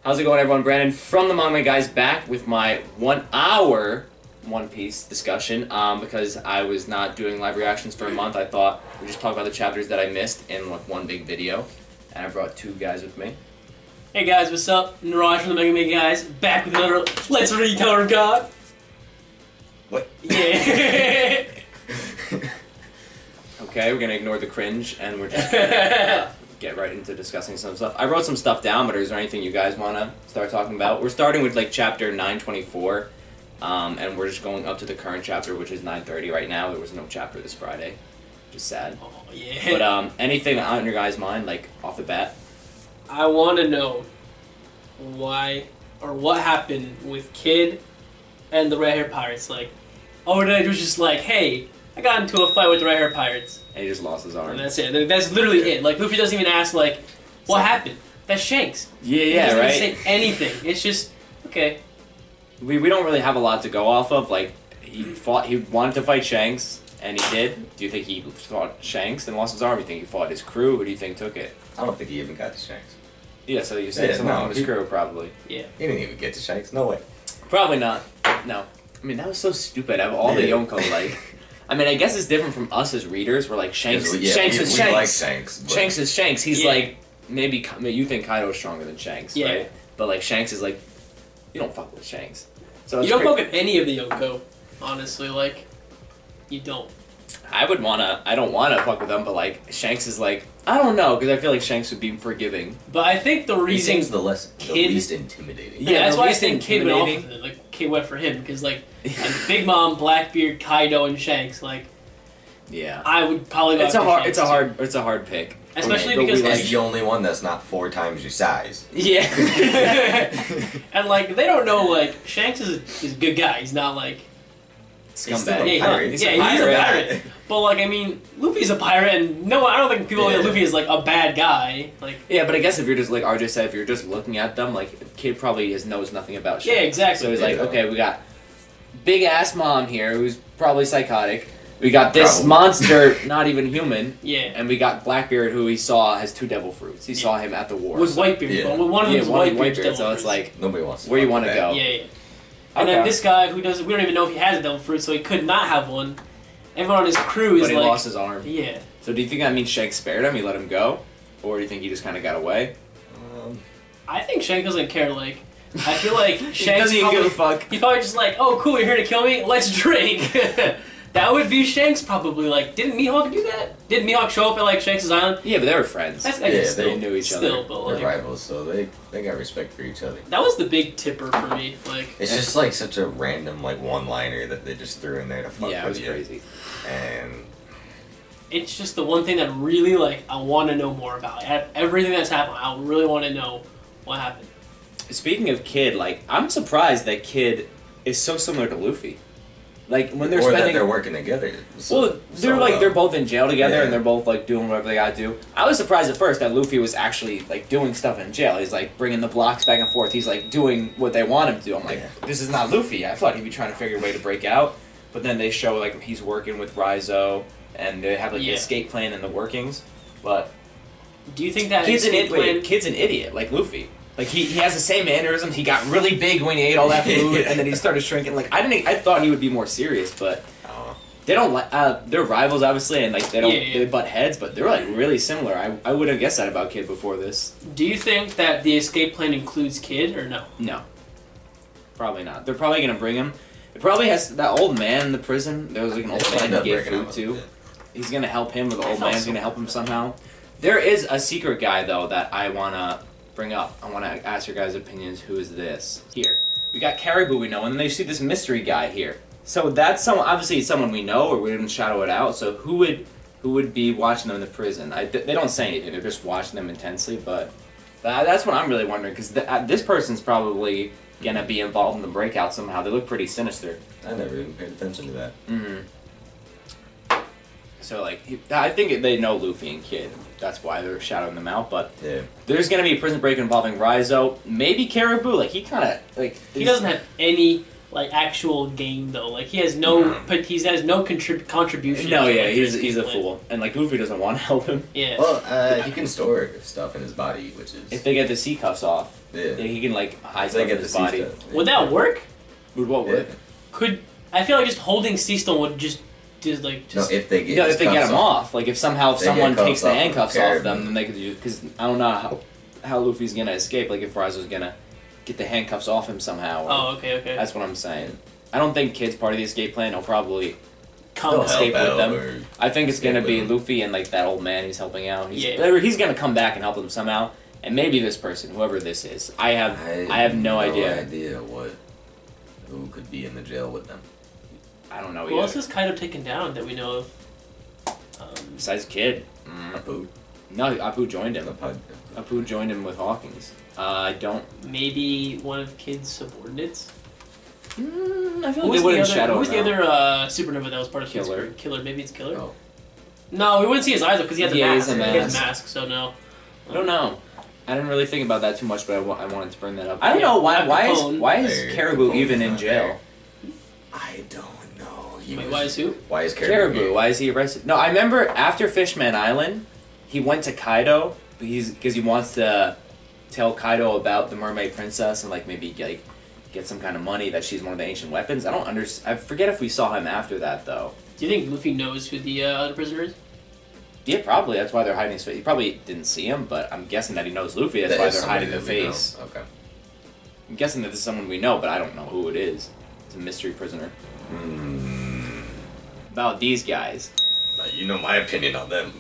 How's it going, everyone? Brandon from the Manga Guys back with my 1 hour One Piece discussion. Because I was not doing live reactions for a month, I thought we'd just talk about the chapters that I missed in like one big video. And I brought two guys with me. Hey guys, what's up? Niraj from the Themangimeguys back with another Let's Read Tower of God. What? Yeah. Okay, we're gonna ignore the cringe and we're just gonna get right into discussing some stuff. I wrote some stuff down, but is there anything you guys want to start talking about? We're starting with like chapter 924, and we're just going up to the current chapter, which is 930 right now. There was no chapter this Friday, which is sad. Oh yeah. But anything on your guys' mind, like off the bat? I want to know why or what happened with Kid and the Red Hair Pirates. Like, Oda was just like, hey, I got into a fight with the Red Hair Pirates. And he just lost his arm. And that's it. That's literally it. Like, Luffy doesn't even ask, like, what happened? That's Shanks. Yeah, He yeah, doesn't right? even say anything. It's just, okay. We don't really have a lot to go off of. Like, he wanted to fight Shanks, and he did. Do you think he fought Shanks and lost his arm? Do you think he fought his crew? Who do you think took it? I don't think he even got to Shanks. Yeah, so you said someone from his crew, probably. Yeah. He didn't even get to Shanks. No way. Probably not. No. I mean, that was so stupid. Out of all the Yonko, like... I mean, I guess it's different from us as readers. We're like, Shanks is Shanks. Like Shanks. But... Shanks is Shanks. He's like, maybe you think Kaido's stronger than Shanks, Yeah. right? But like, Shanks is like, you don't fuck with Shanks. So You don't fuck with any of the Yonko, honestly. Like, you don't. I don't wanna fuck with them, but like, Shanks is like, I don't know, because I feel like Shanks would be forgiving. But I think the reason... He seems the least intimidating. Yeah, that's why I think Kid went off intimidating. with it. Like, Kid went for him, because, like, Big Mom, Blackbeard, Kaido, and Shanks, like... Yeah. I would probably go It's a hard pick. Especially Okay, because, but He's the only one that's not 4 times your size. Yeah. and, like, they don't know, like, Shanks is a good guy. He's not, like... Scumbag. He's He's a pirate. But, like, I mean, Luffy's a pirate, and I don't think people look at Luffy as, like, a bad guy. Like, yeah, but I guess if you're just, like RJ said, if you're just looking at them, like, Kid probably knows nothing about Shanks. Yeah, exactly. So he's like, okay, we got big-ass mom here, who's probably psychotic. We got this monster, not even human. Yeah. And we got Blackbeard, who he saw has 2 devil fruits. He saw him at the war. With Whitebeard. But one of them is Whitebeard. So it's like, nobody wants to where you want to go. Yeah, yeah. And then this guy who doesn't, we don't even know if he has a devil fruit, so he could not have one. Everyone on his crew is but he like... lost his arm. Yeah. So do you think that means Shanks spared him? He let him go? Or do you think he just kind of got away? I think Shanks doesn't care, like... I feel like Shanks doesn't even give a fuck. He's probably just like, oh cool, you're here to kill me? Let's drink! That would be Shanks probably, like, didn't Mihawk do that? Did Mihawk show up at, like, Shanks' island? Yeah, but they were friends. They knew each other. Still, but, like... They're rivals, so they got respect for each other. That was the big tipper for me, like... It's just, like, such a random, like, one-liner that they just threw in there to fuck with you. Yeah, it was crazy. And... It's just the one thing that really, like, I want to know more about. Everything that's happened, I really want to know what happened. Speaking of Kid, like, I'm surprised that Kid is so similar to Luffy. Like, when they're or spending... that they're working together. They're both in jail together, and they're both, like, doing whatever they gotta do. I was surprised at first that Luffy was actually, like, doing stuff in jail. He's, like, bringing the blocks back and forth. He's, like, doing what they want him to do. I'm like, this is not Luffy. I thought he'd be trying to figure a way to break out. But then they show, like, he's working with Rizo, and they have, like, the escape plan and the workings. But... Do you think that Kid's an idiot, like Luffy. Like, he has the same mannerisms. He got really big when he ate all that food, and then he started shrinking. Like, I thought he would be more serious, but they don't like. They're rivals, obviously, and like they butt heads, but they're like really similar. I wouldn't have guessed that about Kid before this. Do you think that the escape plan includes Kid or no? No, probably not. They're probably gonna bring him. It probably has that old man in the prison. There was like an old man who gave food to. He's gonna help him, or the old man's gonna help him somehow. There is a secret guy though that I wanna bring up. I want to ask your guys' opinions. Who is this? Here. We got Caribou we know, and then they see this mystery guy here. So that's obviously someone we know, or we didn't shadow it out. So who would be watching them in the prison? They don't say anything. They're just watching them intensely, but that's what I'm really wondering, because this person's probably going to be involved in the breakout somehow. They look pretty sinister. I never even paid attention to that. Mm-hmm. So, like, I think they know Luffy and Kid. That's why they're shouting them out. But there's going to be a prison break involving Rizo. Maybe Caribou. Like, he kind of, like... He doesn't have any, like, actual game, though. Like, he has no contribution. No, yeah, he's a fool. And, like, Luffy doesn't want to help him. Yeah. Well, he can store stuff in his body, which is... If they get the sea cuffs off. Yeah. he can like hide It's stuff like in his body. Would that work? Would what work? Could I feel like just holding sea stone would just like No, if they get No, if they get cuffs him off, like if somehow They someone get takes the cuffs off handcuffs of off them, Caribou. then they could use. Because I don't know how Luffy's gonna escape. Like if Raizo's gonna get the handcuffs off him somehow. Or, Oh, okay. That's what I'm saying. I don't think Kid's part of the escape plan. He'll probably Come escape help with out them. or I think it's gonna escape be with them. Luffy and like that old man he's helping out. Yeah. He's gonna come back and help them somehow. And maybe this person, whoever this is, I have no idea. Who could be in the jail with them. I don't know. Who else is kind of taken down that we know of? Besides Kid. Apu. No, Apu joined him. Apu. Apu joined him with Hawkins. I don't. Maybe one of Kid's subordinates. I feel like they wouldn't shadow. Who was the him out. other supernova that was part of Kid's Killer. crew? Killer. Maybe it's Killer. Oh. No, we wouldn't see his eyes because he has a Yeah, mask. he has a He has a mask. mask, so no. I don't know. I didn't really think about that too much, but I wanted to bring that up. I don't know why. Al Capone. Why is Hey, Caribou Capone's even in not jail? I don't know. Wait, why is who? Why is Caribou? Caribou. Why is he arrested? No, I remember after Fishman Island, he went to Kaido because he wants to tell Kaido about the Mermaid Princess and like maybe like get some kind of money that she's one of the ancient weapons. I don't understand. I forget if we saw him after that though. Do you think Luffy knows who the other prisoner is? Yeah, probably. That's why they're hiding his face. He probably didn't see him, but I'm guessing that he knows Luffy. That's That why is they're somebody hiding the that we know. face. Okay. I'm guessing that this is someone we know, but I don't know who it is. It's a mystery prisoner. About these guys. You know my opinion on them.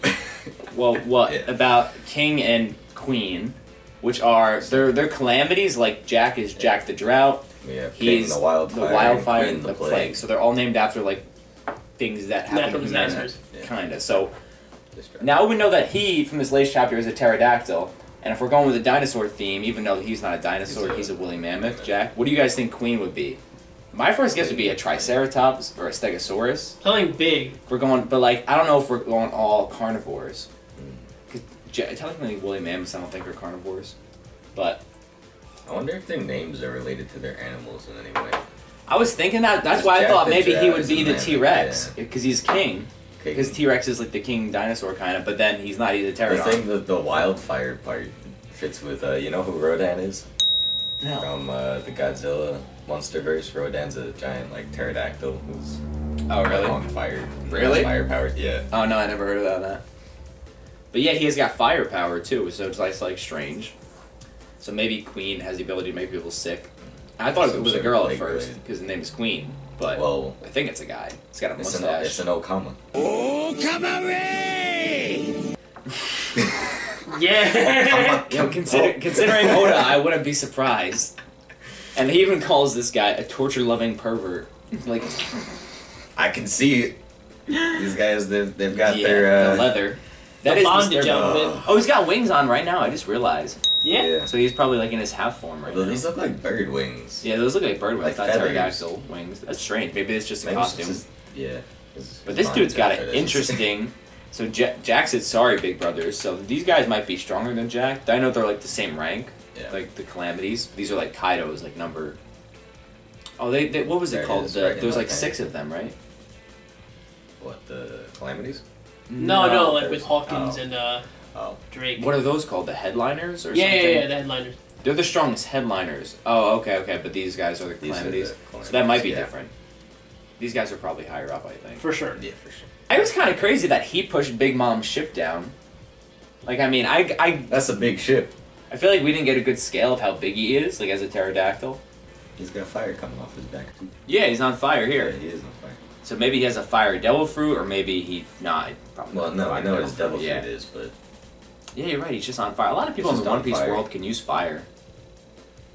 Well, what Yeah. about King and Queen, which are they're calamities. Like Jack is Jack the Drought. We have He's King, the Wildfire, and the Plague. So they're all named after like things that happen Natural to humanity. disasters. Yeah. Kinda. So Distract. now we know that he from this latest chapter is a pterodactyl. And if we're going with a dinosaur theme, even though he's not a dinosaur, he's a woolly mammoth. Jack, what do you guys think Queen would be? My first guess would be a Triceratops or a Stegosaurus. Something big. If we're going, but like I don't know if we're going all carnivores. Because technically woolly mammoths I don't think are carnivores. But I wonder if their names are related to their animals in any way. I was thinking that. That's Because why I Jack thought the maybe he Drought would is be a the mammoth, T-Rex. yeah. Because he's king. Okay. Because T-Rex is like the king dinosaur kind of, but then he's not. He's a The pterodactyl. thing that the wildfire part fits with, you know who Rodan is? No. From the Godzilla Monsterverse. Rodan's a giant like pterodactyl who's Oh really? on fire. Really? Fire powered. Yeah. Oh no, I never heard of that. But yeah, he has got fire power too, so it's like strange. So maybe Queen has the ability to make people sick. I thought it Some was a sort girl of at first plague-related. because the name is Queen, but Well, I think it's a guy. He's got a it's mustache. an Okama. Yeah. You know, considering Oda, I wouldn't be surprised. And he even calls this guy a torture-loving pervert. Like, I can see it. These guys, they've got yeah, their the leather. The That is bondage disturbing. outfit. Oh, he's got wings on right now. I just realized. Yeah. So he's probably like in his half form right Well, now. these look like bird wings. Yeah, those look like bird wings, Like not feathers. pterodactyl wings. That's strange. Maybe it's just a Maybe it's costume. just- yeah. His But this bondage dude's got outfit an is- interesting. So Jack said, "Sorry, big brothers." So these guys might be stronger than Jack. I know they're like the same rank, Yeah. like the calamities. These are like Kaido's, like number. Oh, they what was There it it called? is, right in There's my like thing. 6 of them, right? What, the calamities? No, like with there's- Hawkins oh. and Oh. Drake. What are those called? The headliners or Yeah, something? yeah, the headliners. They're the strongest headliners. Oh, okay. But these guys are the These are calamities. the So that might be yeah. different. These guys are probably higher up, I think. For sure. Yeah, for sure. I was kind of crazy that he pushed Big Mom's ship down. Like, I mean, I That's a big ship. feel like we didn't get a good scale of how big he is, like as a pterodactyl. He's got fire coming off his back too. Yeah, he's on fire here. Yeah, he is on fire. So maybe he has a fire devil fruit, or maybe he probably. Well, not no, fire I know what his devil fruit yeah. is, but Yeah, you're right. He's just on fire. A lot of people in He's the just One on Piece fire. world can use fire.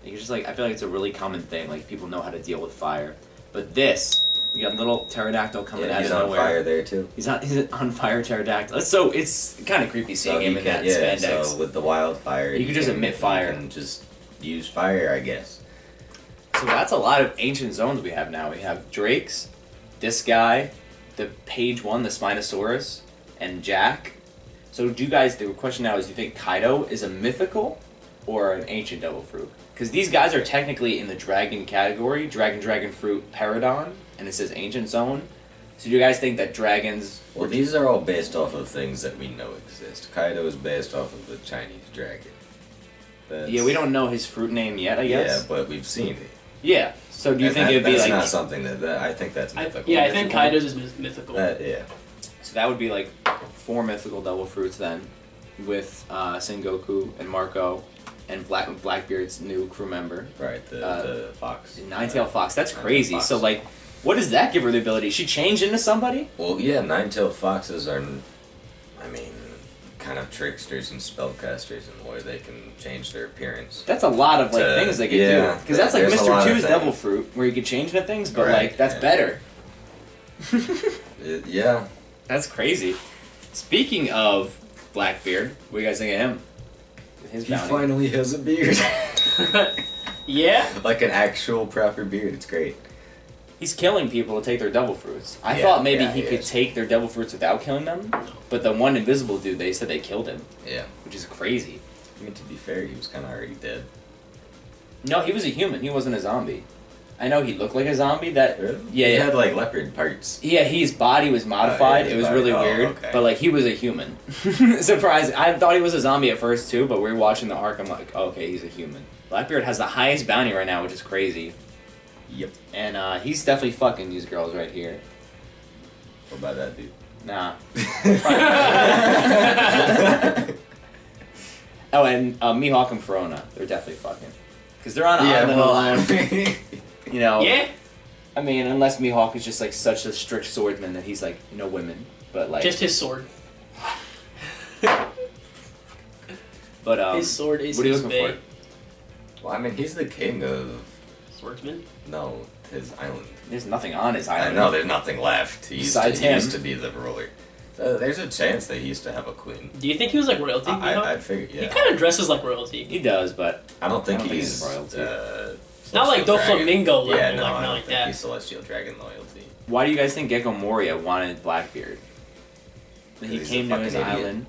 It's just like I feel like it's a really common thing. Like people know how to deal with fire. But this, we got a little pterodactyl coming yeah, out he's of on nowhere. fire there too. He's on fire pterodactyl. It's kind of creepy seeing him he in can- that yeah, spandex. so with the wildfire, You could just emit fire. You can just use fire, I guess. So that's a lot of ancient zones we have now. We have Drake's, this guy, the Page 1, the Spinosaurus, and Jack. So do you guys, the question now is, do you think Kaido is a mythical or an ancient devil fruit? Because these guys are technically in the dragon category, dragon fruit paradon, and it says ancient zone. So do you guys think that dragons... Well, these are all based off of things that we know exist. Kaido is based off of the Chinese dragon. Yeah, we don't know his fruit name yet, I guess. Yeah, but we've seen it. Yeah. So do you think it'd be that's like... not something that I think that's mythical. Yeah, I think Kaido's is mythical. Yeah. So that would be like 4 mythical devil fruits then, with Sengoku and Marco and Blackbeard's new crew member. Right, the fox. Nine-tailed fox. That's crazy. Fox. So like, what does that give her the ability? She changed into somebody? Well, yeah, nine-tailed foxes are, I mean, kind of tricksters and spellcasters, and where they can change their appearance. That's a lot of like things they could do. Because that's like there's Mr. 2's devil fruit, where you could change into things, but like that's better. Yeah. That's crazy. Speaking of Blackbeard, what do you guys think of him? His bounty. He finally has a beard. Yeah? Like an actual proper beard. It's great. He's killing people to take their devil fruits. I thought maybe he could take their devil fruits without killing them, but the one invisible dude, they said they killed him. Yeah. Which is crazy. I mean, to be fair, he was kind of already dead. No, he was a human. He wasn't a zombie. I know he looked like a zombie. That Really? Yeah, he yeah. had like leopard parts. Yeah, his body was modified. It was really weird, but like he was a human. Surprising. I thought he was a zombie at first too, but we were watching the arc. I'm like, oh, okay, he's a human. Blackbeard has the highest bounty right now, which is crazy. Yep. And he's definitely fucking these girls right here. What about that dude? Nah. Oh, and Mihawk and Perona, they're definitely fucking. Because they're on an island alone. You know, Yeah? I mean, unless Mihawk is just like such a strict swordsman that he's like, no women. But like. Just his sword. But his sword is what are you his looking bait. Well, I mean, he's the king of... Swordsman? No, his island. There's nothing on his island. I know, there's nothing left. He used Besides to be the ruler. So there's a chance that he used to have a queen. Do you think he was like royalty? I'd figure, yeah. He kind of dresses like royalty. He does, but I don't think he's he's royalty. Not like Doflamingo level, yeah, no, like, I not don't like think that. he's Celestial Dragon loyalty. Why do you guys think Gecko Moria wanted Blackbeard? That he He's came a to his fucking idiot. island.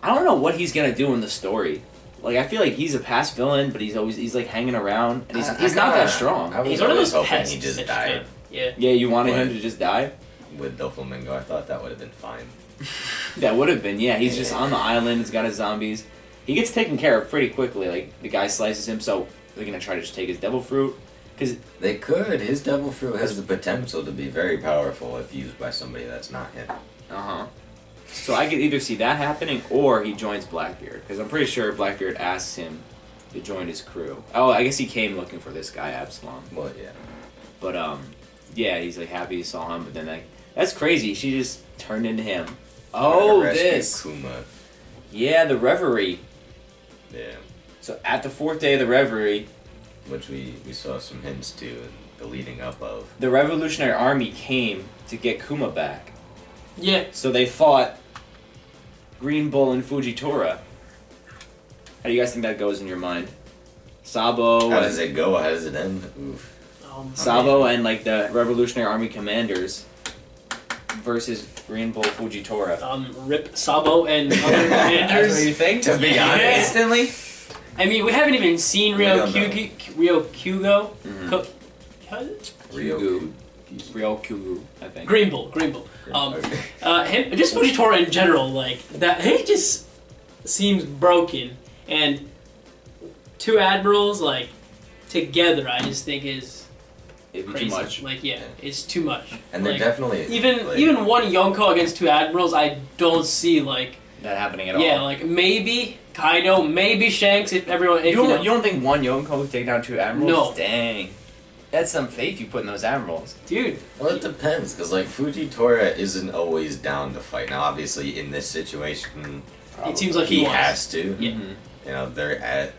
I don't know what he's gonna do in the story. Like, I feel like he's a past villain, but he's like hanging around, and he's not that strong. I was He's one of always those hoping pests he just that died. Yeah. Yeah, you wanted him What? to just die? With Doflamingo, I thought that would have been fine. That would have been, yeah. He's just on the island, he's got his zombies. He gets taken care of pretty quickly. Like, the guy slices him, so they're gonna try to just take his devil fruit. Cause They could. His devil fruit has the potential to be very powerful if used by somebody that's not him. So I could either see that happening, or he joins Blackbeard. Because I'm pretty sure Blackbeard asks him to join his crew. Oh, I guess he came looking for this guy, Absalom. Well, yeah. But, yeah, he's, like, happy he saw him, but then, like, that's crazy. She just turned into him. Oh, this! Kuma. Yeah, the Reverie. Yeah. So, at the 4th day of the Reverie, Which we saw some hints to in the leading up of. the Revolutionary Army came to get Kuma back. Yeah. So they fought Green Bull and Fujitora. How do you guys think that goes in your mind? Sabo. How does it go? How does it end? Oof. Sabo and like the Revolutionary Army commanders versus Green Bull Fujitora. Rip Sabo and other commanders. That's what you think? To be honest. Instantly? I mean, we haven't even seen Ryo Kyugo. Ryo Kyugu, I think. Green Bull. Him, just Fujitora in general, like that. He just seems broken, and 2 admirals like together. I just think is It'd be crazy. too much. Like, yeah, it's too much. And they're like, definitely even one Yonko against 2 admirals. I don't see like that happening at all. Yeah, like maybe Kaido, maybe Shanks. If everyone, if, you don't think one Yonko could take down 2 admirals? No. Dang. That's some faith you put in those admirals. dude. Well, it depends, because like Fujitora isn't always down to fight. Now, obviously, in this situation, It seems like he wants. has to. Yeah. Mhm. You know, they're at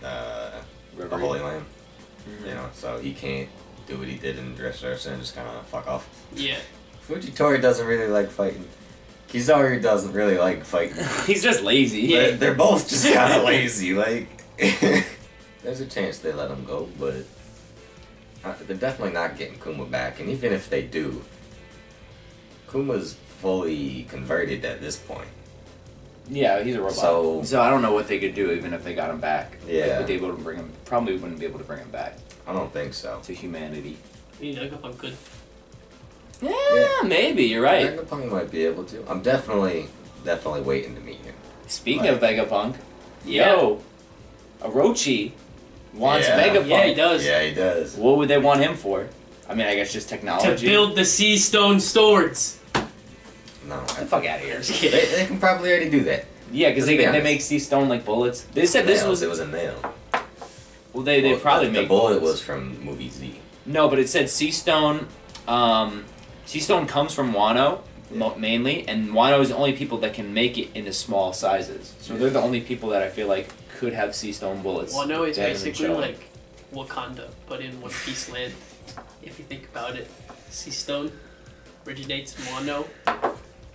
the Reverie. Holy Land. Mhm. You know, so he can't do what he did in Dressrosa and just kind of fuck off. Yeah. Fujitora doesn't really like fighting. Kizaru doesn't really like fighting. He's just lazy. Yeah. They're both just kind of lazy. Like, there's a chance they let him go, but they're definitely not getting Kuma back. And even if they do, Kuma's fully converted at this point. Yeah, he's a robot. So I don't know what they could do even if they got him back. Yeah. Like, would they be able to bring him? Probably wouldn't be able to bring him back I don't think so. to humanity. You know, I'm good. Yeah, maybe. You're right. Vegapunk might be able to. I'm definitely waiting to meet him. Speaking Like- of Vegapunk, Yeah. yo, Orochi wants Yeah. Vegapunk. Yeah, he does. Yeah, he does. What would they want him for? I mean, I guess just To technology. build the sea stone swords. No, Get the fuck out of here. Just kidding. they can probably already do that. Yeah, because Let's be they honest. make sea stone like bullets. They said this Nails, was. it was a nail. Well, they Well, probably the make bullet bullets. was from movie Z. No, but it said sea stone. Sea stone comes from Wano mainly, and Wano is the only people that can make it into small sizes. So they're the only people that I feel like could have sea stone bullets. Wano is that haven't been basically shown. like Wakanda, but in One Piece land. If you think about it, sea stone originates in Wano.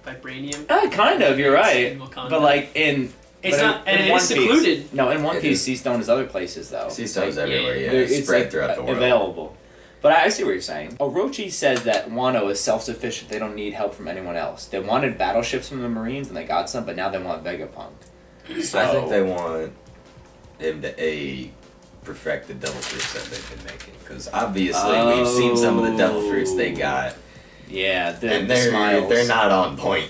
Vibranium. Kind of. You're right. In Wakanda. But like in. It's but not, in and it One is Piece- secluded. No, in One It Piece, is. sea stone is other places though. Sea stone's Like, everywhere, yeah. there- It's spread like, throughout the world. available. But I see what you're saying. Orochi says that Wano is self-sufficient. They don't need help from anyone else. They wanted battleships from the Marines, and they got some, but now they want Vegapunk. So, I think they want him to perfect the devil fruits that they've been making. Because obviously we've seen some of the devil fruits they got, yeah, and the smiles. they're not on point.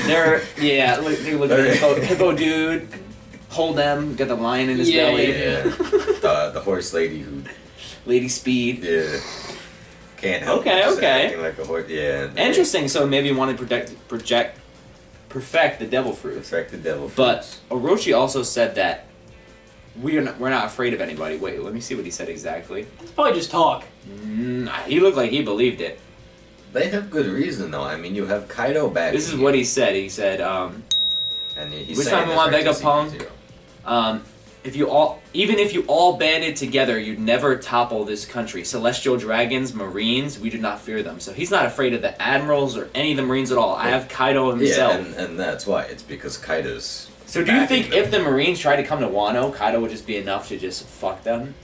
They're yeah. Look at the hippo dude. Hold them. Got the lion in his Yeah, belly. Yeah, the horse lady who Lady Speed. can't help Okay, but just okay. acting like a horse. Yeah, Interesting. So maybe you want to perfect the devil fruits. perfect the devil fruits. But Orochi also said that we're not afraid of anybody. Wait, let me see what he said exactly. It's probably just talk. He looked like he believed it. They have good reason though. I mean, you have Kaido back. This is what he said. He said, And he's which saying time we this want right to Vegapunk? CP0. even if you all banded together, you'd never topple this country. Celestial dragons, marines, we do not fear them. So he's not afraid of the admirals or any of the marines at all. I have Kaido himself. Yeah, and that's why. It's because Kaido's. So do you think backing if the marines tried to come to Wano, Kaido would just be enough to just fuck them?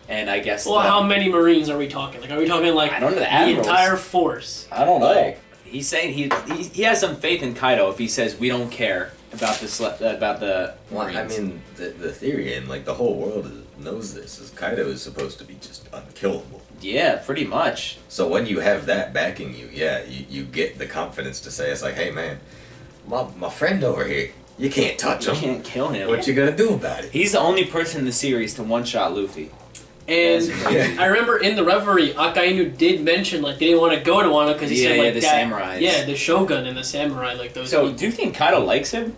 And I guess. Well, how many Marines are we talking? Like, are we talking like I don't know, the the admirals. entire force? I don't know. Like- He's saying he has some faith in Kaido if he says we don't care about the Well, marines. I mean, the theory and like the whole world knows this is Kaido is supposed to be just unkillable. Yeah, pretty much. So when you have that backing you, yeah, you get the confidence to say it's like, hey man, my friend over here, you can't touch You him. can't kill him. What you gonna do about it? He's the only person in the series to one-shot Luffy. And Yeah. I remember in the reverie, Akainu did mention like they didn't want to go to Wano because he said like the that, samurais. Yeah, the Shogun and the samurai, like those. So, do you think Kaido likes him?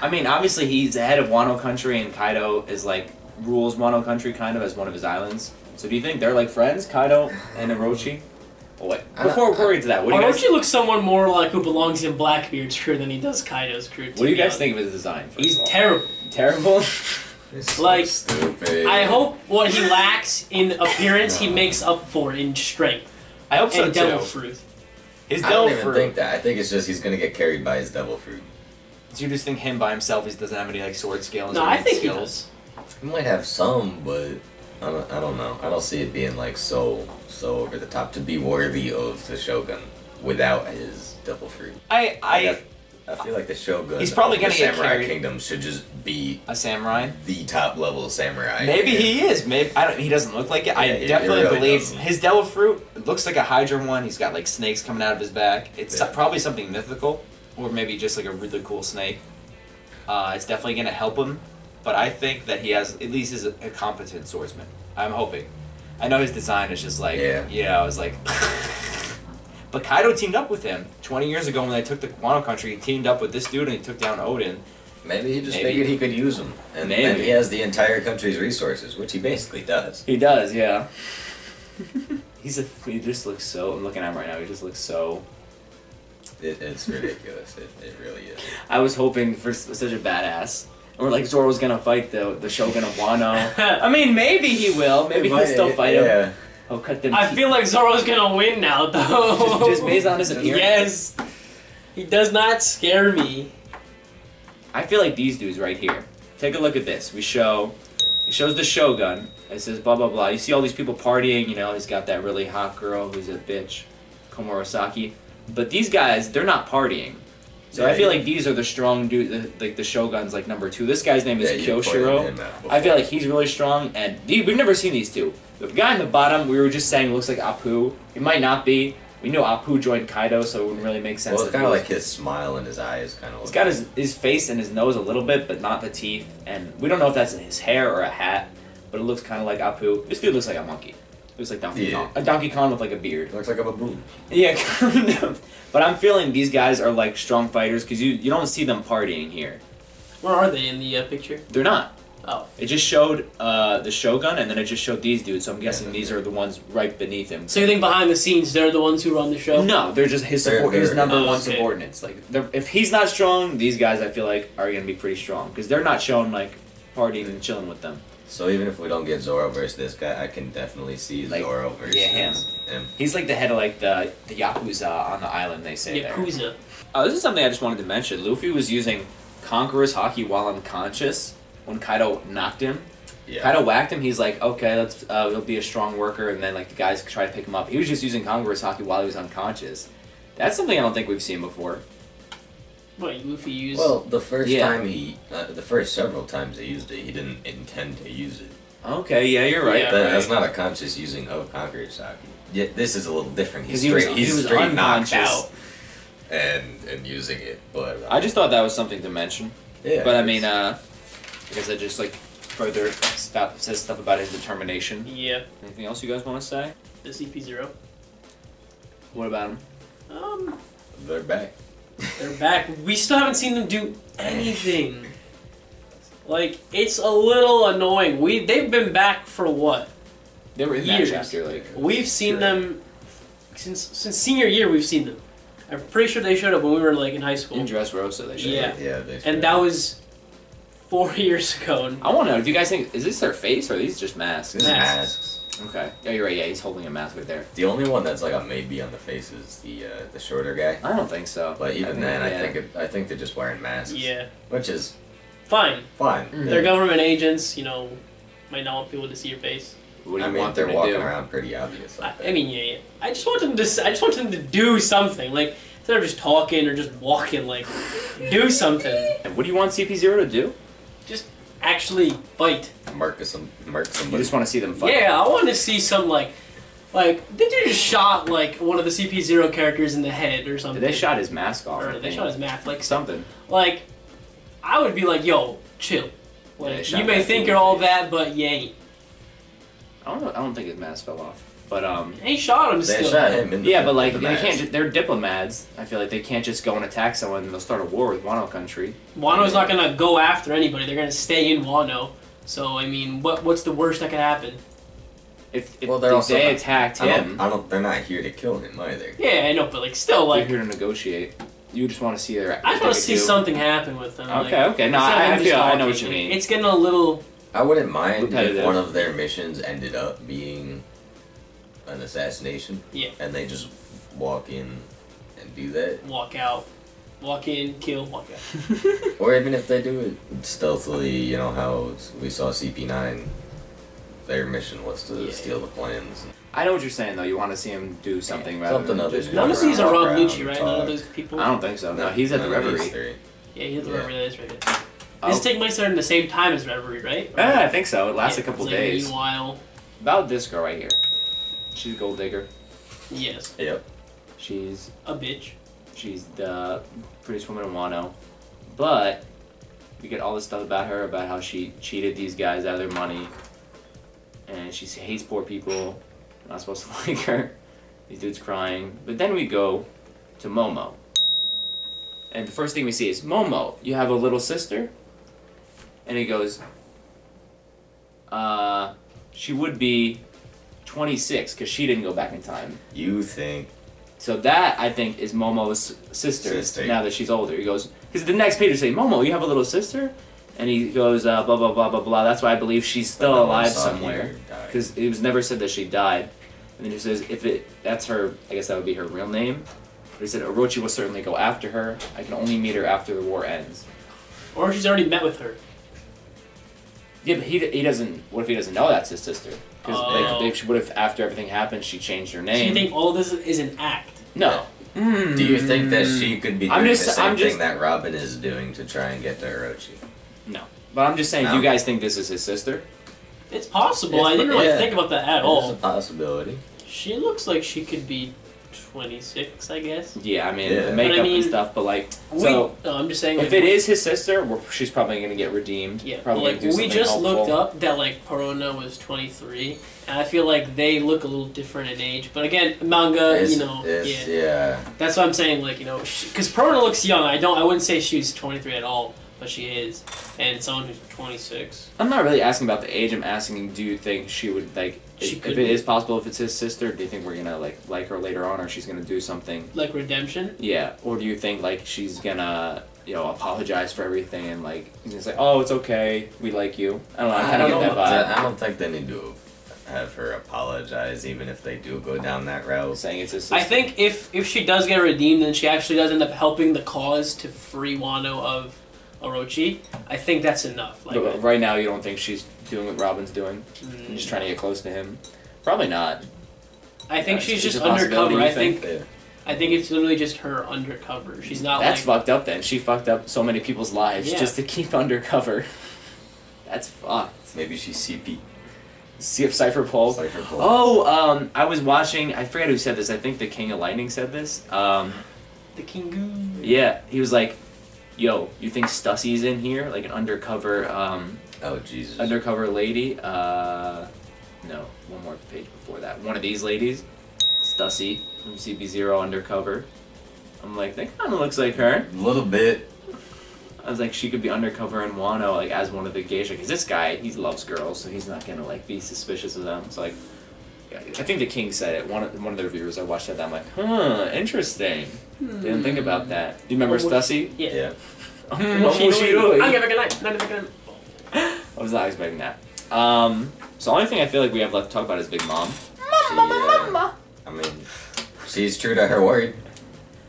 I mean, obviously he's the head of Wano Country, and Kaido is like rules Wano Country kind of as one of his islands. So, do you think they're like friends, Kaido and Orochi? Oh, wait. Before we get to that, what do you guys? Orochi looks someone more like who belongs in Blackbeard's crew than he does Kaido's crew. What do you guys think of his design? first He's of all? terrible. Terrible. It's so Like, stupid. I hope what he lacks in appearance, he makes up for in strength I hope so and devil too. fruit. His I don't devil even fruit. think that. I think it's just he's gonna get carried by his devil fruit. Do you just think him by himself? He doesn't have any like sword skills. No, or I any think he skills. does. He might have some, but I don't know. I don't see it being like so over the top to be worthy of the Shogun without his devil fruit. I feel like the Shogun He's probably of gonna the get Samurai carried. Kingdom should just be A samurai. the top level samurai. Maybe he is. Maybe I don't. He doesn't look like it. I Yeah, he definitely really believe doesn't. his devil fruit looks like a Hydra one. He's got like snakes coming out of his back. It's Yeah. probably something mythical, or maybe just like a really cool snake. It's definitely gonna help him, but I think that he has at least is a competent swordsman. I'm hoping. I know his design is just like I was like. But Kaido teamed up with him 20 years ago when they took the Wano country. He teamed up with this dude and he took down Odin. Maybe he just Maybe. figured he could use them, and Maybe. then he has the entire country's resources, which he basically does. He does, yeah. He just looks so. I'm looking at him right now. He just looks so. It's ridiculous. It really is. I was hoping for such a badass. Or like Zoro was gonna fight the Shogun of Wano. I mean, maybe he will. Maybe he'll still fight him. Oh, cut them. I feel like Zoro's gonna win now, though. Just based on his appearance. Yes. He does not scare me. I feel like these dudes right here. Take a look at this. It shows the Shogun. It says blah blah blah. You see all these people partying. You know, he's got that really hot girl who's a bitch, Komurosaki. But these guys, they're not partying. So I feel like these are the strong dudes, like the Shogun's like number 2. This guy's name is Kyoshiro. I feel like he's really strong, and we've never seen these two. The guy in the bottom, we were just saying looks like Apu. He might not be, We know Apu joined Kaido, so it wouldn't really make sense. Well, it's kind of like his smile and his eyes kind of. He's got his face and his nose a little bit, but not the teeth. And we don't know if that's his hair or a hat, but it looks kind of like Apu. This dude looks like a monkey. He looks like Donkey Kong. A Donkey Kong with like a beard. Looks like a baboon. Yeah, kind of. But I'm feeling these guys are like strong fighters because you don't see them partying here. Where are they in the picture? They're not. Oh. It just showed the Shogun, and then it just showed these dudes, so I'm guessing these are the ones right beneath him. So you think behind the scenes they're the ones who run the show? No, they're just his number one okay. subordinates. Like, if he's not strong, these guys I feel like are going to be pretty strong, because they're not showing like partying and chilling with them. So even if we don't get Zoro versus this guy, I can definitely see Like, Zoro versus him. He's like the head of like the Yakuza on the island, they say. Yakuza. This is something I just wanted to mention. Luffy was using Conqueror's Haki while unconscious when Kaido knocked him. Yeah. Kaido whacked him. He's like, okay, let's he'll be a strong worker, and then like the guys try to pick him up. He was just using Conqueror's Haki while he was unconscious. That's something I don't think we've seen before. What, Luffy used? Well, the first time the first several times he used it, he didn't intend to use it. Okay, yeah, you're right. Yeah. That's not a conscious using of Conqueror's Haki. Yeah, this is a little different. He's he was straight knocked unconscious. out and using it. But I just thought that was something to mention. yeah, But I mean, I guess that just like further says stuff about his determination. Yeah. Anything else you guys want to say? The CP0. What about him? they're back. They're back. We still haven't seen them do anything. Like, it's a little annoying. They've been back for what? They were in Years. that chapter, like. We've seen them since senior year. We've seen them. I'm pretty sure they showed up when we were like in high school. In Dressrosa, they showed. Yeah. Yeah, they And that was 4 years ago. And I want to know. Do you guys think is this their face or are these just masks? This is Masks. masks. Okay. Yeah, you're right. Yeah, he's holding a mask right there. The only one that's like a maybe on the face is the shorter guy. I don't think so. But even then, yeah. I think they're just wearing masks. yeah, Which is fine. fine. Mhm. They're government agents. You know, might not want people to see your face. What do I you mean, want they're them to walking do? around pretty obvious. Like I mean, yeah. I just want them to. I just want them to do something. Like instead of just talking or just walking, like do something. And what do you want CP0 to do? Just actually fight. mark You somebody. just want to see them fight. Yeah, I want to see some like they just shot like one of the CP0 characters in the head or something. They shot his mask off. Or I they think. shot his mask. Like Something. Like I would be like, yo, chill. Yeah, they Like shot you may that think dude you're in the all face. that, but you ain't. I don't know. I don't think his mask fell off. But They shot him They still. shot him in the yeah, but like the they mask. can't. They're diplomats. I feel like they can't just go and attack someone and they'll start a war with Wano country. Wano's not gonna go after anybody. They're gonna stay in Wano. So I mean, what's the worst that could happen? If Well, they're also they not- attacked I him, don't. They're not here to kill him either. Yeah, I know, but like still, they're like here to negotiate. You just want to see their. I just want to see something happen with them. Okay, like, okay. No, instead of I them just feel. I know talking. what you mean. It's getting a little. I wouldn't mind Repetitive. if one of their missions ended up being an assassination. Yeah. And they just walk in and do that. Walk out, walk in, kill, walk out. Or even if they do it stealthily, you know how we saw CP9. Their mission was to steal the plans. I know what you're saying though. You want to see him do something rather Something than other just than None walk of these are around. walk Rob around Lucci, and right? None of talk. those people. I don't think so. No, he's at the None of these Reverie. three. Yeah, he's at the Yeah. Reverie. That's right. Oh. This take place at the same time as Reverie, right? Yeah, I think so. It lasts Yeah, a couple it's like, days. Meanwhile, About this girl right here. She's a gold digger. yes, Yep. She's a bitch. the prettiest woman in Wano, but we get all this stuff about her, about how she cheated these guys out of their money, and she hates poor people. We're not supposed to like her. These dudes crying. But then we go to Momo, and the first thing we see is Momo. You have a little sister, and he goes, she would be 26 because she didn't go back in time. You think So that, I think, is Momo's sister, Sister. now that she's older. He goes, because the next page will say, Momo, you have a little sister? And he goes, blah, blah, blah, blah, blah. That's why I believe she's still no one alive saw somewhere. you die. Because it was never said that she died. And then he says, that's her, I guess that would be her real name. But he said, Orochi will certainly go after her. I can only meet her after the war ends. Or she's already met with her. Yeah, but he doesn't, what if he doesn't know that's his sister? Because Oh. what if after everything happened, she changed her So name? you think all this is an act? No. Do you think that she could be I'm doing just- the same I'm just- thing that Robin is doing to try and get to Orochi? No. But I'm just saying, No. do you guys think this is his sister? It's possible. It's- I didn't really yeah. think about that at It's all. a possibility. She looks like she could be 26, I guess. Yeah, I mean, Yeah. the makeup But I mean, and stuff, but like, so no, I'm just saying. if it is his sister, she's probably gonna get redeemed. Yeah, probably but like gonna do we something just helpful. looked up that like Perona was 23, and I feel like they look a little different in age. But again, manga, yeah. That's what I'm saying. Like because Perona looks young. I wouldn't say she's 23 at all, but she is, and someone who's 26. I'm not really asking about the age. I'm asking, do you think she would like? She if could it be. is possible, if it's his sister, do you think we're gonna like her later on, or she's gonna do something? Like redemption. Yeah, or do you think like she's gonna apologize for everything and like he's gonna say, oh, it's okay, we like you. I don't know. I kind of get that vibe. I don't think they need to have her apologize, even if they do go down that route. Saying it's his sister. I think if she does get redeemed, then she actually does end up helping the cause to free Wano of Orochi. I think that's enough. Like, But right now, you don't think she's doing what Robin's doing? Just trying to get close to him? Probably not. I think she's It's just a possibility, undercover. you think? I think it's literally just her undercover. She's not. That's like, fucked up. Then she fucked up so many people's lives Yeah. just to keep undercover. That's fucked. Maybe she's CP. See if Cypher Pole. Cypher Pole. Oh, I was watching. I forget who said this. I think the King of Lightning said this. the Kingu. Yeah, he was like, "Yo, you think Stussy's in here? Like an undercover, Oh Jesus. undercover lady? No, one more page before that. One of these ladies, Stussy from CB0 undercover. I'm like, that kind of looks like her. A little bit. I was like, she could be undercover in Wano, like as one of the geisha. Because this guy, he loves girls, so he's not gonna like be suspicious of them. So like, yeah, I think the King said it. One of the reviewers I watched that. I'm like, huh, interesting. Didn't think about that. Do you remember Stussy? Yeah. What was she doing? I'm gonna get a I was not expecting that. So the only thing I feel like we have left to talk about is Big Mom. I mean, she's true to her word.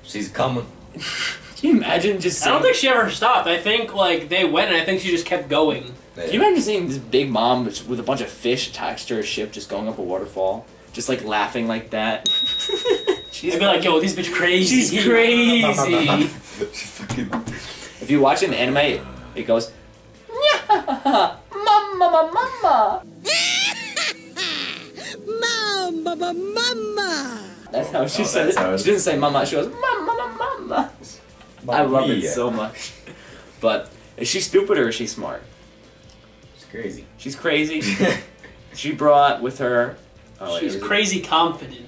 She's coming. Can you imagine just I seeing... don't think she ever stopped. I think like they went, and I think she just kept going. Can you imagine seeing this Big Mom with a bunch of fish attached to her ship just going up a waterfall? Just like laughing like that. She'd be like, yo, this bitch crazy. She's crazy. Fucking... If you watch it in the anime, it goes... Mama, mama. Mama, mama. That's how she said it. She didn't say mama, she goes mama, mama. I love it so much. But is she stupid or is she smart? She's crazy. She's crazy. She brought with her... Oh, wait, She's crazy confident.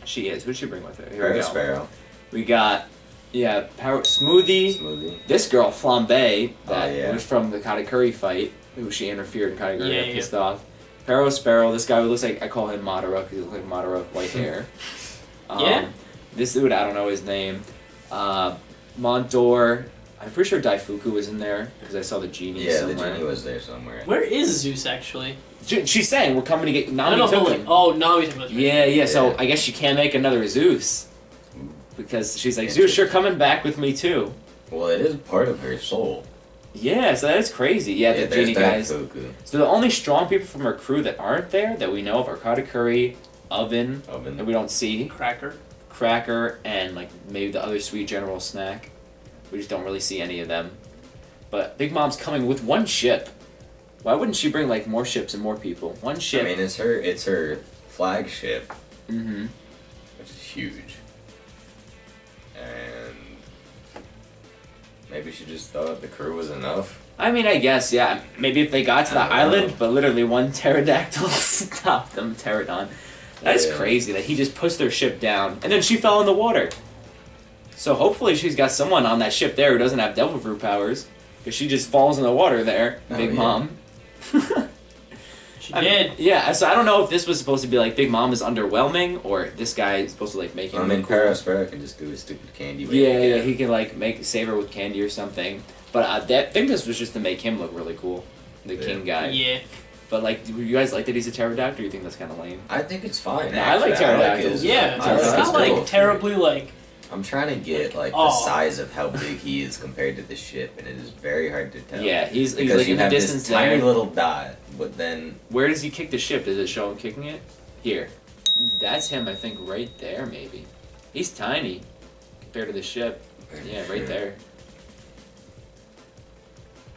She is. Who'd she bring with her? Here we go. Sparrow. We got, Smoothie. This girl, Flambe, that was from the Katakuri fight, who she interfered in Katakuri, got pissed off. Paro Sparrow, this guy who looks like, I call him Madara because he looks like Madara with white hair. This dude, I don't know his name. Montor, I'm pretty sure Daifuku was in there because I saw the genie somewhere. Yeah, the genie was there somewhere. Where is Zeus actually? She's saying we're coming to get Nami. Nami took him. Yeah, so I guess she can't make another Zeus. Because she's like, Zeus, you're coming back with me too. Well, it is part of her soul. Yeah, so that's crazy. Yeah, the genie guys. So the only strong people from her crew that aren't there, that we know of, are Katakuri, Oven, that we don't see. Cracker, and like maybe the other sweet General Snack. We just don't really see any of them. But Big Mom's coming with one ship. Why wouldn't she bring like more ships and more people? One ship. I mean, it's her flagship. Mm-hmm. Which is huge. And maybe she just thought the crew was enough. I mean, I guess, yeah. Maybe if they got to the island, but literally one pterodactyl stopped them, pterodon. That is crazy that he just pushed their ship down, and then she fell in the water. So hopefully she's got someone on that ship there who doesn't have devil fruit powers, because she just falls in the water there, Big Mom. She did. Yeah, so I don't know if this was supposed to be like Big Mom is underwhelming, or this guy is supposed to like make him. I mean, Sparrow can just do his stupid candy. Yeah, he can like save her with candy or something. But I think this was just to make him look really cool, the king guy. Yeah. But like, do you guys like that he's a pterodactyl? Or you think that's kind of lame? I think it's fine. No, I like pterodactyls. It's not like terribly like. I'm trying to get like the size of how big he is compared to the ship, and it is very hard to tell. Yeah, he's because like you in the have distance this tiny there. little dot, but then where does he kick the ship? Does it show him kicking it? Here, that's him. I think right there, maybe. He's tiny compared to the ship. Yeah, right there.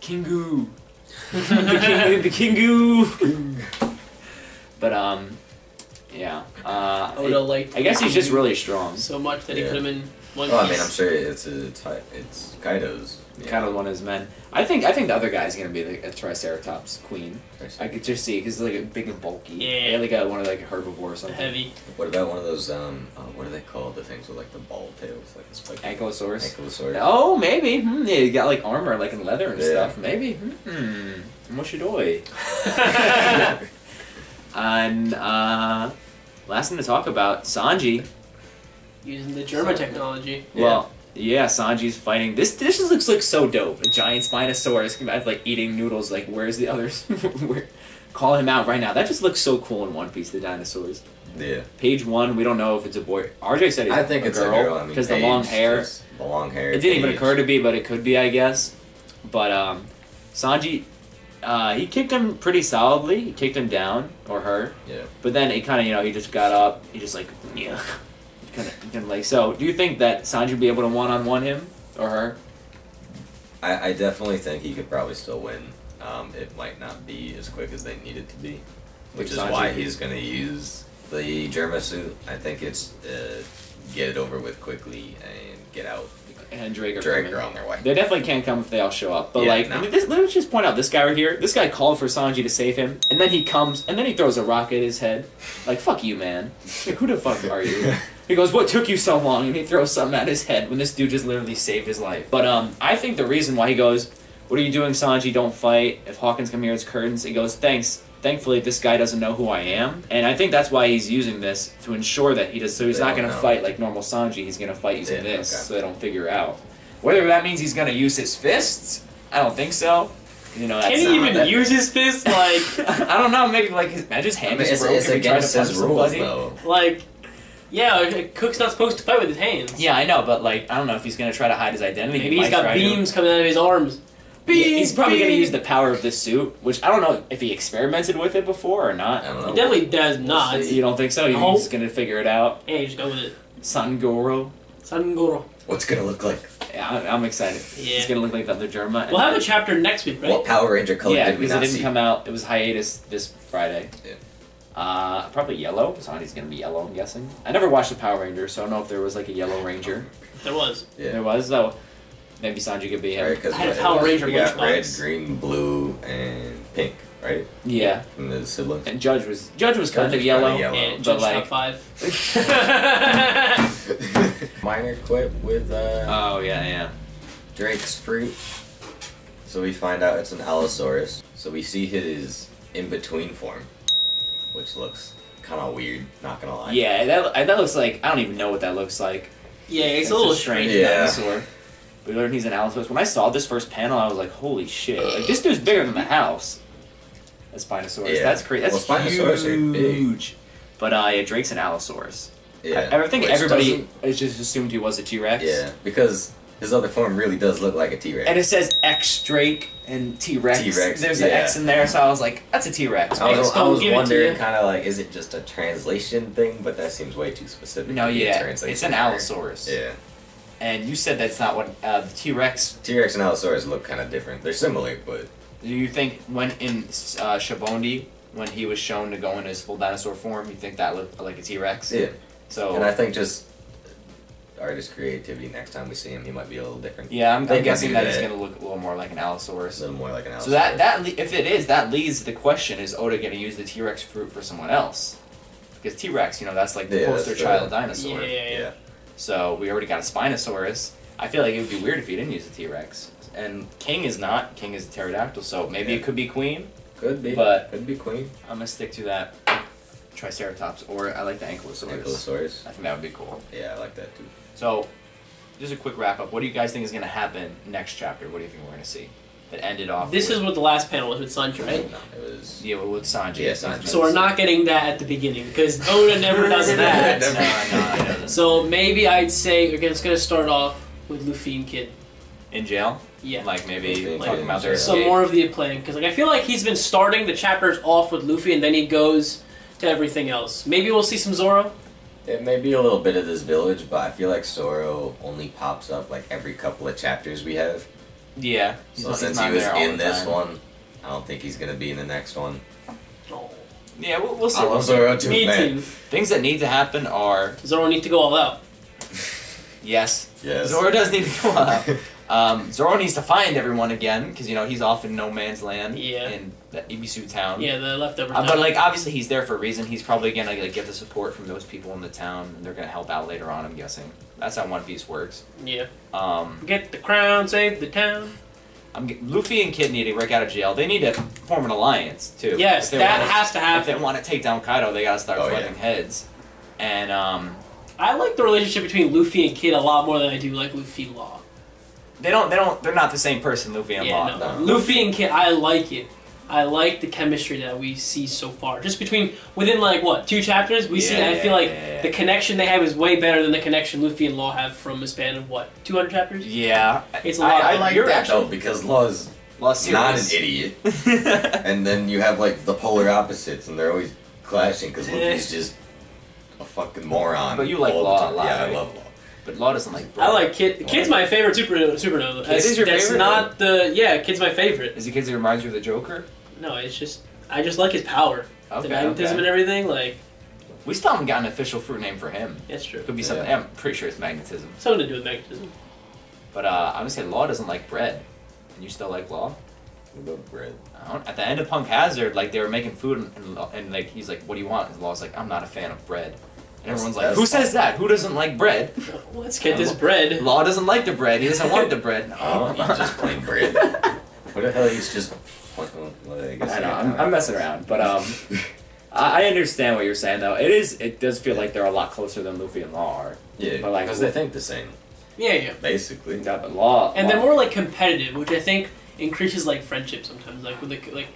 Kingu. the Kingu. But yeah, Yeah. Oda liked I guess he's just really strong. so much that he put him in one Well, I piece. mean, I'm sure it's Kaido's. Kind of one of his men. I think the other guy's gonna be a Triceratops queen. I could just see because like big and bulky. Yeah. Like one of like a herbivore or something. Heavy. What about one of those? What are they called? The things with like the ball tails, like the spike. Ankylosaurus. Ankylosaurus. Oh, maybe. Yeah, you got like armor, like in leather and Yeah. stuff. Maybe. Moshidoi. And last thing to talk about, Sanji. Using the German technology. Well, yeah, Sanji's fighting. This just looks like so dope. A giant Spinosaurus, like eating noodles. Like, where's the others? Call him out right now. That just looks so cool in One Piece. The dinosaurs. Yeah. Page 1, we don't know if it's a boy. RJ said it's I think it's a girl. I mean, because the long hair. The long hair. It didn't even occur to me, but it could be, I guess. But Sanji, he kicked him pretty solidly. He kicked him down, or her. Yeah. But then he kind of, he just got up. He just like, yeah. Kind of like. So, do you think that Sanji would be able to one-on-one him or her? I definitely think he could probably still win. It might not be as quick as they need it to be, which is why he's going to use the Germa suit. I think it's get it over with quickly and get out. And Drake are on their way. They definitely can't come if they all show up. But Yeah, like, no. let me just point out this guy right here. This guy called for Sanji to save him, and then he comes, and then he throws a rock at his head. Like, fuck you, man. Like, who the fuck are you? He goes, what took you so long? And he throws something at his head when this dude just literally saved his life. But I think the reason why he goes, what are you doing, Sanji? Don't fight. If Hawkins come here, it's curtains. He goes, thanks. Thankfully, this guy doesn't know who I am. And I think that's why he's using this, to ensure that he does. So he's not going to fight like normal Sanji. He's going to fight using this, so they don't figure out. Whether that means he's going to use his fists, I don't think so. That's Can he even use his fist? Like, I don't know. Maybe like his hand is broken. It's against his rules, though. Like, yeah, a cook's not supposed to fight with his hands. Yeah, I know, but like, I don't know if he's going to try to hide his identity. Maybe he's got beams coming out of his arms. Yeah, he's probably going to use the power of this suit, which I don't know if he experimented with it before or not. I don't know. He definitely does not. You don't think so? He's just going to figure it out? Yeah, just go with it. Sangoro. What's it gonna look like? Yeah, I'm excited. Yeah. It's gonna look like the other Germa. We'll have a chapter next week, right? What Power Ranger color Yeah, did we because not it didn't see? come out. It was hiatus this Friday. Yeah. Probably yellow. Sanji's gonna be yellow, I'm guessing. I never watched the Power Rangers, so I don't know if there was like a yellow ranger. There was. Yeah. There was, though. Maybe Sanji could be him. Right, 'cause I had a what- Power Ranger we got red, lunchbox. green, blue, and pink, right? Yeah. From the siblings. And Judge was kind was of kinda yellow. yellow. Yeah, but Judge like, top 5. Minor quip with oh yeah. Drake's fruit. So we find out it's an Allosaurus. So we see his in-between form, which looks kind of weird, not gonna lie. Yeah, that looks like, I don't even know what that looks like. Yeah, it's a little strange strange. Yeah. dinosaur. We learned he's an Allosaurus. When I saw this first panel, I was like, holy shit. Like, this dude's bigger than the house. A Spinosaurus. Yeah. That's crazy. That's Well, Spinosaurus are big. huge. But yeah, Drake's an Allosaurus. Yeah. I think Which everybody has just assumed he was a T-Rex. Yeah, because his other form really does look like a T-Rex. And it says X Drake and T-Rex. T-Rex, There's an yeah. X in there, so I was like, that's a T-Rex. I was Give it to wondering, you. kind of like, is it just a translation thing? But that seems way too specific. No, to be a yeah, translation it's an error. Allosaurus. Yeah. And you said that's not what the T-Rex. T-Rex and Allosaurus look kind of different. They're similar, but Do you think when in Shabondi, when he was shown to go in his full dinosaur form, you think that looked like a T-Rex? yeah. So. And I think just artist creativity. Next time we see him, he might be a little different. Yeah, I'm They can guessing do that he's that. gonna look a little more like an A Allosaurus. little more like an Allosaurus. So if it is, that leads to the question: is Oda gonna use the T-Rex fruit for someone else? Because T-Rex, that's like the Yeah, poster that's child the- dinosaur. Yeah. So we already got a Spinosaurus. I feel like it would be weird if he didn't use the T-Rex. And King is not. King is a pterodactyl, so maybe Yeah. it could be Queen. Could be. But- could be Queen. I'm gonna stick to that Triceratops, or I like the Ankylosaurus. Ankylosaurus. I think that would be cool. Yeah, I like that too. So, just a quick wrap up. What do you guys think is gonna happen next chapter? What do you think we're gonna see? That ended off. This with, is what the last panel was with Sanji, right? No, it was. Yeah, with Sanji. Yeah, Sanji. So we're not getting that at the beginning because Oda never does that. No, he doesn't. So maybe I'd say it's gonna start off with Luffy and Kid. In jail? Yeah. Like maybe Luffy and talking Kid about in their jail. Some escape. more of the planning because I feel like he's been starting the chapters off with Luffy and then he goes to everything else. Maybe we'll see some Zoro. It may be a little bit of this village, but I feel like Zoro only pops up like every couple of chapters we have. Yeah. He's So not- since he's he not was there all in the this time. one, I don't think he's gonna be in the next one. Oh. Yeah, we'll see. I love Zoro too, Me man. too. Things that need to happen are Zoro needs to go all out. yes. Yes. Zoro does need to go out. Zoro needs to find everyone again because he's off in no man's land. Yeah. In the Ibisu town. Yeah, the leftovers. But like obviously he's there for a reason. He's probably gonna like get the support from those people in the town, and they're gonna help out later on. I'm guessing that's how One Piece works. Yeah. Um, Get the crown, save the town. Luffy and Kid need to break out of jail. They need to form an alliance too. Yes, that has to If happen. they want to take down Kaido, they gotta start butting heads. And I like the relationship between Luffy and Kid a lot more than I do like Luffy Law. they're not the same person, Luffy and Law. No. Luffy and Kid, I like it. I like the chemistry that we see so far. Just within like what 2 chapters, we see. I feel like the connection they have is way better than the connection Luffy and Law have from a span of what 200 chapters. Yeah, It's a lot. I like that though because Law's Law's not an serious. idiot, and then you have like the polar opposites, and they're always clashing because Luffy's just a fucking moron. But you like all the Law time. a lot, Yeah, right? I love Law. But Law doesn't like. I like Kid. Kid's my favorite supernova. Kid is your That's favorite? not the Kid's my favorite. Is the kid that reminds you of the Joker? No, it's just I just like his power, the magnetism and everything. Like We still haven't got an official fruit name for him. that's true. Could be something. I'm pretty sure it's magnetism. Something to do with magnetism. But I'm gonna say Law doesn't like bread, and you still like Law. We love bread. At the end of Punk Hazard, like they were making food, and like he's like, "What do you want?" And Law's like, "I'm not a fan of bread." And everyone's like, "Who says that? Who doesn't like bread?" Let's get this bread. Law doesn't like the bread. He doesn't want the bread. I don't eat just plain bread. What the hell? He's just. Well, I guess I know. I'm messing around, but I understand what you're saying though. It does feel like they're a lot closer than Luffy and Law are. Yeah, but like because they think the same, Yeah. basically. Yeah, but Law And they're more like competitive, which I think increases like friendship sometimes, like with like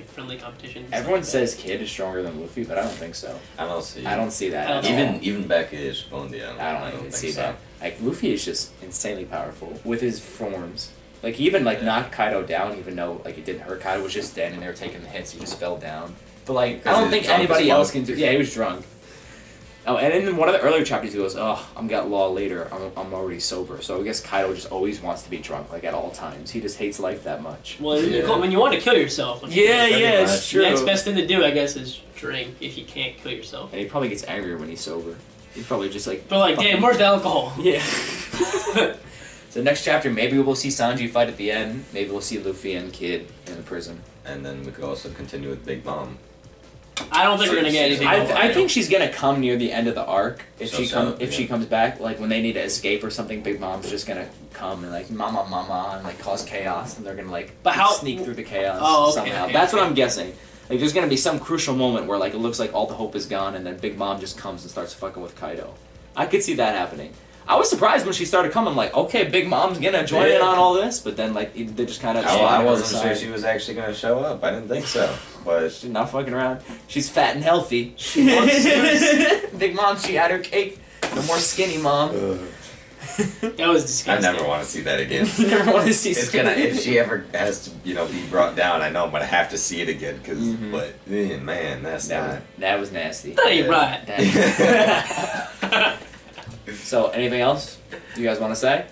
friendly competitions. Everyone says Kid is stronger than Luffy, but I don't think so. I don't see. I don't see that. I don't at all. even back at Shippuden, I don't even think see so. that. Like Luffy is just insanely powerful with his forms. Like he even knocked Kaido down, even though like it didn't hurt. Kaido was just standing there taking the hits. He just fell down. But like Because I don't he was think drunk anybody as well. else can do. Yeah, he was drunk. Oh, and in one of the earlier chapters, he goes, "Oh, I'm got Law later. I'm already sober." So I guess Kaido just always wants to be drunk, like at all times. He just hates life that much. Well, when you want to kill yourself. It's true. The next best thing to do, I guess, is drink if you can't kill yourself. And he probably gets angrier when he's sober. He's probably just like. But like, fucking- damn, where's the alcohol? Yeah. So next chapter, maybe we'll see Sanji fight at the end. Maybe we'll see Luffy and Kid in the prison. And then we could also continue with Big Mom. I don't think we're gonna get anything. I think she's gonna come near the end of the arc if So, she comes back. Like when they need to escape or something, Big Mom's just gonna come and like mama and like cause chaos, and they're gonna like sneak through the chaos somehow. That's what I'm guessing. Like there's gonna be some crucial moment where like it looks like all the hope is gone, and then Big Mom just comes and starts fucking with Kaido. I could see that happening. I was surprised when she started coming. Like, okay, Big Mom's gonna join in on all this, but then like they just kind of. I wasn't sure she was actually gonna show up. I didn't think so, but she's not fucking around. She's fat and healthy. She wants to. Big Mom, she had her cake. No more skinny Mom. That was disgusting. I never want to see that again. You never want to see. It's gonna if she ever has to be brought down. I know I'm gonna have to see it again because but man, that's not. That was nasty. That ain't right. So, anything else you guys want to say?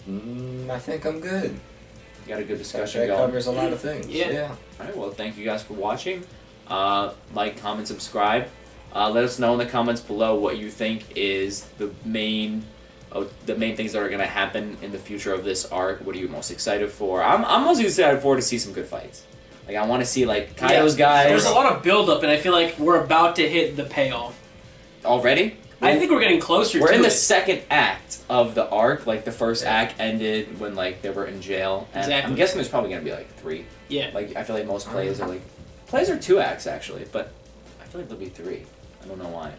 I think I'm good. You got a good discussion That going. covers a lot of things. Yeah. All right. Well, thank you guys for watching. Like, comment, subscribe. Let us know in the comments below what you think is the main things that are going to happen in the future of this arc. What are you most excited for? I'm most excited for to see some good fights. Like I want to see like Kaido's guys. There's a lot of build up, and I feel like we're about to hit the payoff. Already? I think we're getting closer. We're to in the it. second act of the arc. Like the first act ended when like they were in jail. And Exactly. I'm guessing there's probably gonna be like 3. Yeah. Like I feel like most plays are 2 acts actually, but I feel like there'll be 3. I don't know why.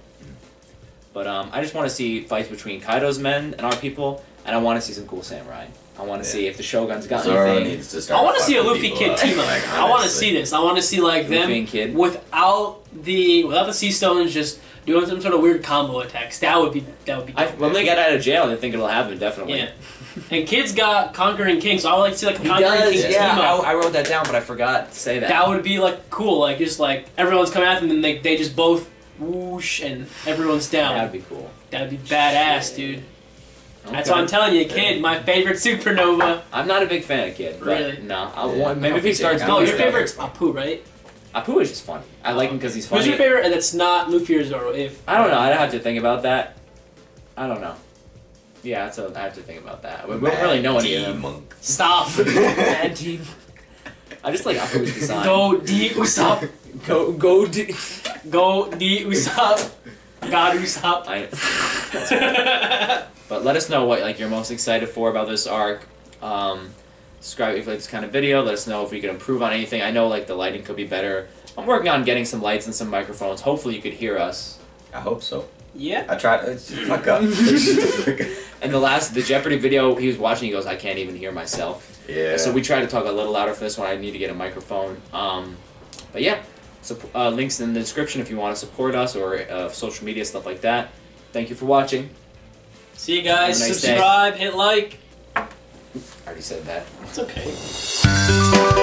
But I just want to see fights between Kaido's men and our people, and I want to see some cool samurai. I want to see if the Shogun's got Zoro anything. needs to start. I want to see a fucking Luffy people Kid up. team up. Like, I want to honestly. see this. I want to see like them Luffy and Kid. without the sea stones, just doing some sort of weird combo attacks. That would be. When they get out of jail, I think it'll happen definitely. Yeah. And Kid's got Conquering King, so I would like to see like a Conquering King team up. I wrote that down, but I forgot to say that. That would be like cool. Like just like everyone's coming at them, and then they just both whoosh, and everyone's down. That'd be cool. That'd be badass, dude. Okay. That's what I'm telling you, Kid. My favorite supernova. I'm not a big fan of Kid. But Really? no. Yeah. Maybe if he starts No, doing your stuff. favorite's Apu, right? Apu is just funny. I like him because he's Who's funny. your favorite? And it's not Luffy or Zoro. If I don't know. I'd have to think about that. I don't know. Yeah, I have to think about that. We don't really know any of them. Monk. Stop. Bad team. I just like Apu's design. Go D Usopp. Go D. Go D Usopp. God Usopp. But let us know what like you're most excited for about this arc. Subscribe if you like this kind of video. Let us know if we can improve on anything. I know like the lighting could be better. I'm working on getting some lights and some microphones. Hopefully you could hear us. I hope so. Yeah. I tried. It's just fuck up. And the Jeopardy video he was watching, he goes, I can't even hear myself. Yeah. So we tried to talk a little louder for this one. I need to get a microphone. But yeah, so links in the description if you want to support us or social media stuff like that. Thank you for watching. See you guys. Have a nice Subscribe. Hit like. I already said that. It's okay.